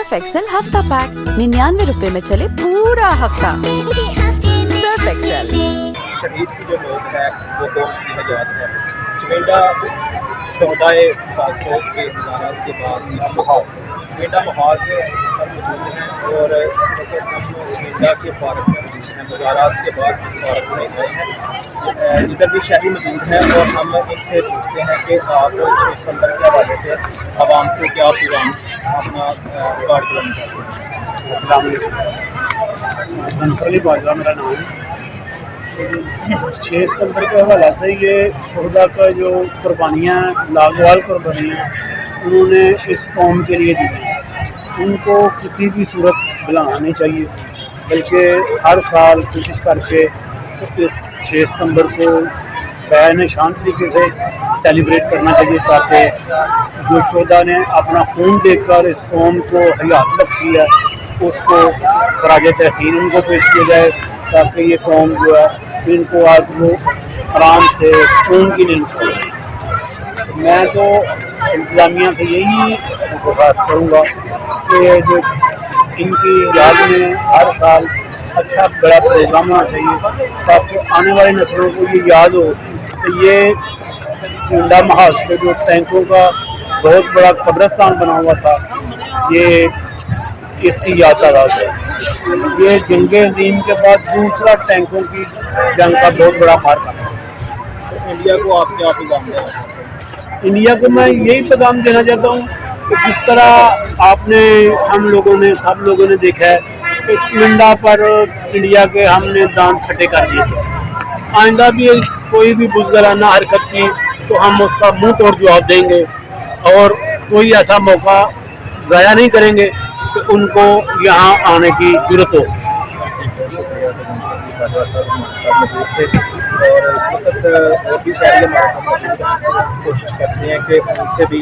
Surf Excel हफ्ता pack 99 में चले पूरा हफ्ता। Surf Excel. शहीद की जो मौत है वो कौन सी हयात है। चमेंडा शोहदाए फातों के मुजाहरात के बाद चमेंडा महाल से हम मौजूद हैं और इस वक्त हम चमेंडा के पार्क में मौजूद हैं। मुजाहरात के बाद पार्क में गए हैं। इधर भी शहरी मौजूद हैं और हम इनसे पूछते हैं कि आप 6 सितंबर के हवाले से आवाम को क्या प्रोग्राम अपना रिकॉर्ड करना चाहते हैं। अस्सलाम वालेकुम। बाजवा मेरा नाम है। 6 सितंबर के हवाले से ये खुदा का जो कुर्बानियाँ लाजवाब कुर्बानियाँ उन्होंने इस कौम के लिए दी हैं, उनको किसी भी सूरत भुलाना नहीं चाहिए, बल्कि हर साल कोशिश करके इस 6 सितंबर को बैन शान तरीके से सेलिब्रेट करना चाहिए, ताकि जो शोधा ने अपना खून देकर इस कौम को हयात बख्शी है उसको खराज तहसीन उनको पेश किया जाए, ताकि ये कौम जो है इनको आज वो आराम से खून की नींद सोए। मैं तो इंतज़ामिया से यही दरख्वास्त करूँगा कि जो इनकी याद में हर साल अच्छा बड़ा प्रोग्राम होना चाहिए, ताकि आने वाली नस्लों को ये याद हो कि ये चमेंडा महाल पे जो टैंकों का बहुत बड़ा कब्रिस्तान बना हुआ था, ये इसकी याद का राज है। ये जंग अज़ीम के बाद दूसरा टैंकों की जंग का बहुत बड़ा मार्का है। इंडिया को आप क्या पैगाम देना चाहते हैं। इंडिया को मैं यही पैगाम देना चाहता हूँ कि जिस तरह आपने हम लोगों ने सब लोगों ने देखा है कि चमेंडा पर इंडिया के हमने दांत खट्टे कर दिए थे, आइंदा भी कोई भी बुज़दिलाना हरकत की तो हम उसका मुंह तोड़ जवाब देंगे और कोई ऐसा मौका ज़ाया नहीं करेंगे कि उनको यहाँ आने की जरूरत हो। और इस वक्त और भी शहरी हमारे साथ कोशिश करते हैं कि उनसे भी